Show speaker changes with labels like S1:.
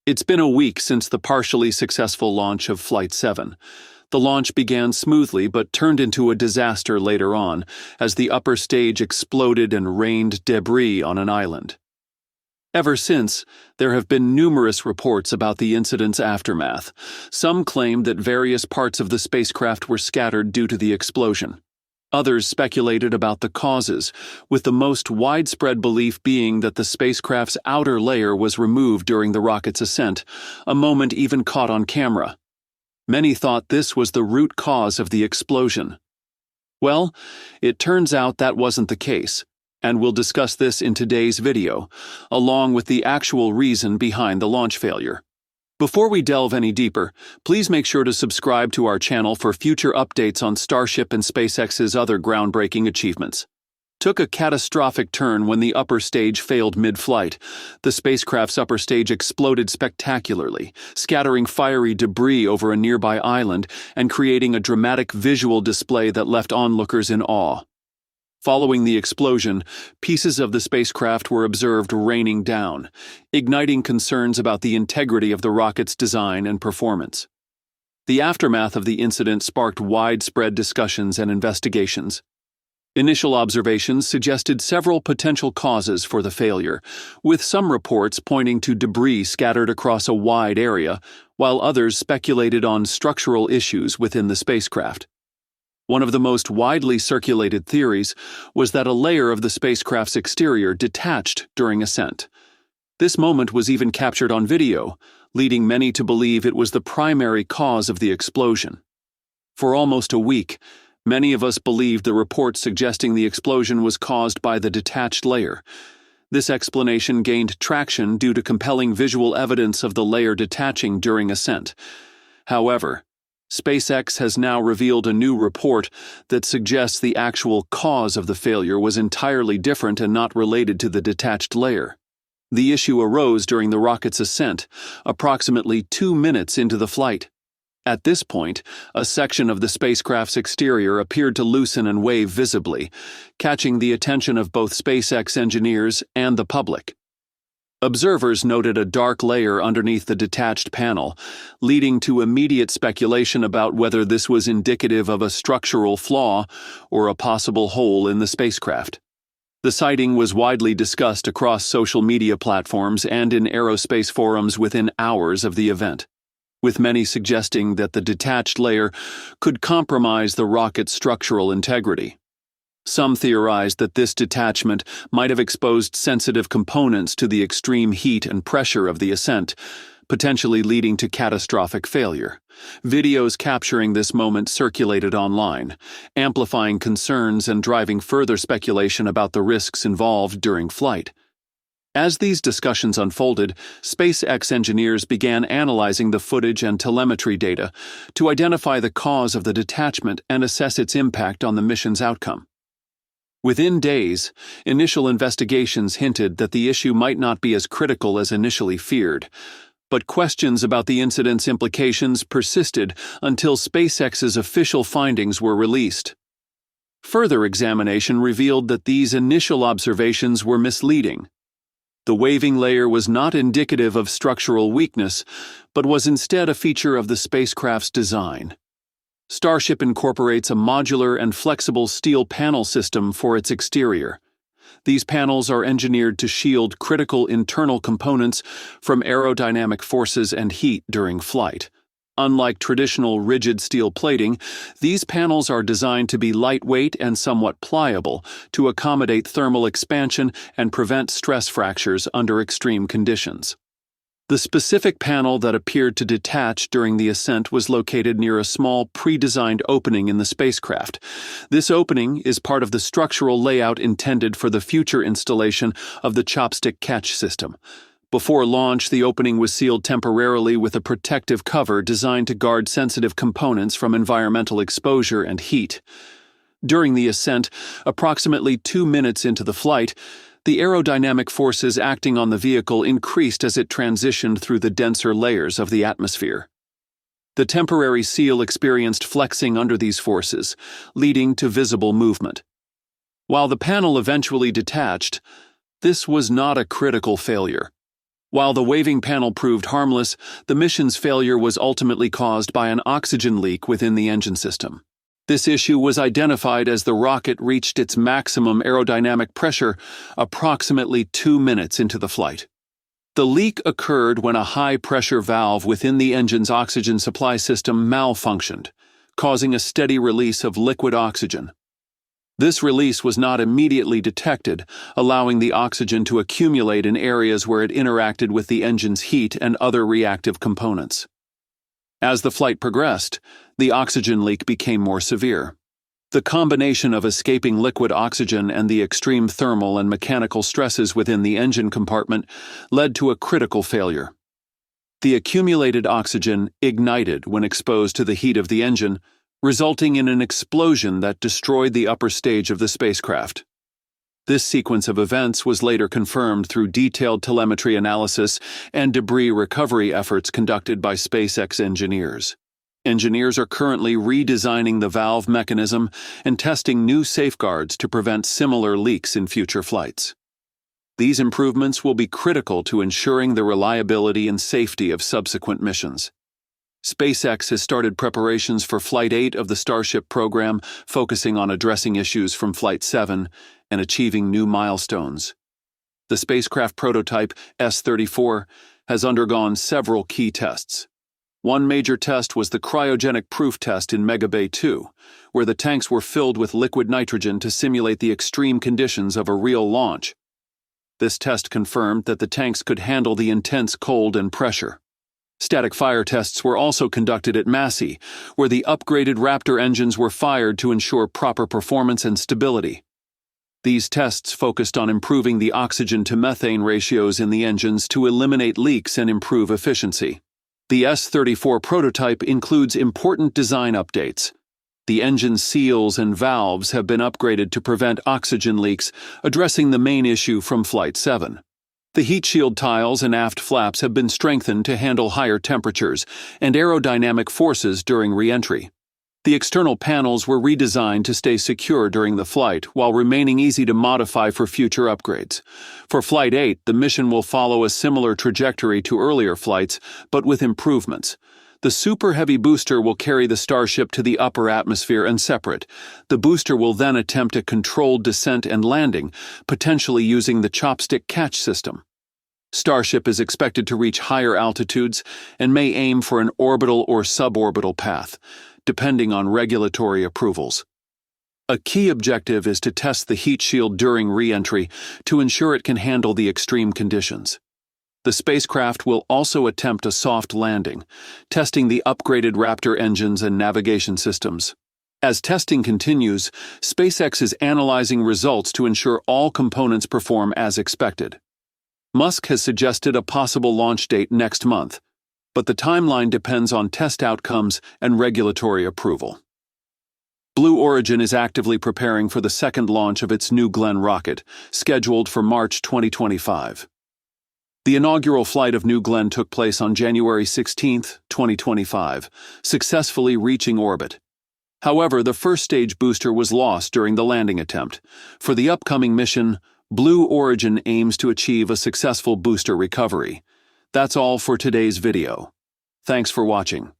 S1: It's been a week since the partially successful launch of Flight 7. The launch began smoothly but turned into a disaster later on as the upper stage exploded and rained debris on an island. Ever since, there have been numerous reports about the incident's aftermath. Some claim that various parts of the spacecraft were scattered due to the explosion. Others speculated about the causes, with the most widespread belief being that the spacecraft's outer layer was removed during the rocket's ascent, a moment even caught on camera. Many thought this was the root cause of the explosion. Well, it turns out that wasn't the case, and we'll discuss this in today's video, along with the actual reason behind the launch failure. Before we delve any deeper, please make sure to subscribe to our channel for future updates on Starship and SpaceX's other groundbreaking achievements. Took a catastrophic turn when the upper stage failed mid-flight. The spacecraft's upper stage exploded spectacularly, scattering fiery debris over a nearby island and creating a dramatic visual display that left onlookers in awe. Following the explosion, pieces of the spacecraft were observed raining down, igniting concerns about the integrity of the rocket's design and performance. The aftermath of the incident sparked widespread discussions and investigations. Initial observations suggested several potential causes for the failure, with some reports pointing to debris scattered across a wide area, while others speculated on structural issues within the spacecraft. One of the most widely circulated theories was that a layer of the spacecraft's exterior detached during ascent. This moment was even captured on video, leading many to believe it was the primary cause of the explosion. For almost a week, many of us believed the reports suggesting the explosion was caused by the detached layer. This explanation gained traction due to compelling visual evidence of the layer detaching during ascent. However, SpaceX has now revealed a new report that suggests the actual cause of the failure was entirely different and not related to the detached layer. The issue arose during the rocket's ascent, approximately 2 minutes into the flight. At this point, a section of the spacecraft's exterior appeared to loosen and wave visibly, catching the attention of both SpaceX engineers and the public. Observers noted a dark layer underneath the detached panel, leading to immediate speculation about whether this was indicative of a structural flaw or a possible hole in the spacecraft. The sighting was widely discussed across social media platforms and in aerospace forums within hours of the event, with many suggesting that the detached layer could compromise the rocket's structural integrity. Some theorized that this detachment might have exposed sensitive components to the extreme heat and pressure of the ascent, potentially leading to catastrophic failure. Videos capturing this moment circulated online, amplifying concerns and driving further speculation about the risks involved during flight. As these discussions unfolded, SpaceX engineers began analyzing the footage and telemetry data to identify the cause of the detachment and assess its impact on the mission's outcome. Within days, initial investigations hinted that the issue might not be as critical as initially feared, but questions about the incident's implications persisted until SpaceX's official findings were released. Further examination revealed that these initial observations were misleading. The waving layer was not indicative of structural weakness, but was instead a feature of the spacecraft's design. Starship incorporates a modular and flexible steel panel system for its exterior. These panels are engineered to shield critical internal components from aerodynamic forces and heat during flight. Unlike traditional rigid steel plating, these panels are designed to be lightweight and somewhat pliable to accommodate thermal expansion and prevent stress fractures under extreme conditions. The specific panel that appeared to detach during the ascent was located near a small pre-designed opening in the spacecraft. This opening is part of the structural layout intended for the future installation of the chopstick catch system. Before launch, the opening was sealed temporarily with a protective cover designed to guard sensitive components from environmental exposure and heat. During the ascent, approximately 2 minutes into the flight, the aerodynamic forces acting on the vehicle increased as it transitioned through the denser layers of the atmosphere. The temporary seal experienced flexing under these forces, leading to visible movement. While the panel eventually detached, this was not a critical failure. While the waving panel proved harmless, the mission's failure was ultimately caused by an oxygen leak within the engine system. This issue was identified as the rocket reached its maximum aerodynamic pressure approximately 2 minutes into the flight. The leak occurred when a high-pressure valve within the engine's oxygen supply system malfunctioned, causing a steady release of liquid oxygen. This release was not immediately detected, allowing the oxygen to accumulate in areas where it interacted with the engine's heat and other reactive components. As the flight progressed, the oxygen leak became more severe. The combination of escaping liquid oxygen and the extreme thermal and mechanical stresses within the engine compartment led to a critical failure. The accumulated oxygen ignited when exposed to the heat of the engine, resulting in an explosion that destroyed the upper stage of the spacecraft. This sequence of events was later confirmed through detailed telemetry analysis and debris recovery efforts conducted by SpaceX engineers. Engineers are currently redesigning the valve mechanism and testing new safeguards to prevent similar leaks in future flights. These improvements will be critical to ensuring the reliability and safety of subsequent missions. SpaceX has started preparations for Flight 8 of the Starship program, focusing on addressing issues from Flight 7 and achieving new milestones. The spacecraft prototype, S-34, has undergone several key tests. One major test was the cryogenic proof test in Mega Bay 2, where the tanks were filled with liquid nitrogen to simulate the extreme conditions of a real launch. This test confirmed that the tanks could handle the intense cold and pressure. Static fire tests were also conducted at Massey, where the upgraded Raptor engines were fired to ensure proper performance and stability. These tests focused on improving the oxygen-to-methane ratios in the engines to eliminate leaks and improve efficiency. The S-34 prototype includes important design updates. The engine seals and valves have been upgraded to prevent oxygen leaks, addressing the main issue from Flight 7. The heat shield tiles and aft flaps have been strengthened to handle higher temperatures and aerodynamic forces during re-entry. The external panels were redesigned to stay secure during the flight while remaining easy to modify for future upgrades. For Flight 8, the mission will follow a similar trajectory to earlier flights, but with improvements. The Super Heavy booster will carry the Starship to the upper atmosphere and separate. The booster will then attempt a controlled descent and landing, potentially using the chopstick catch system. Starship is expected to reach higher altitudes and may aim for an orbital or suborbital path, depending on regulatory approvals. A key objective is to test the heat shield during re-entry to ensure it can handle the extreme conditions. The spacecraft will also attempt a soft landing, testing the upgraded Raptor engines and navigation systems. As testing continues, SpaceX is analyzing results to ensure all components perform as expected. Musk has suggested a possible launch date next month, but the timeline depends on test outcomes and regulatory approval. Blue Origin is actively preparing for the second launch of its New Glenn rocket, scheduled for March 2025. The inaugural flight of New Glenn took place on January 16, 2025, successfully reaching orbit. However, the first-stage booster was lost during the landing attempt. For the upcoming mission, Blue Origin aims to achieve a successful booster recovery. That's all for today's video. Thanks for watching.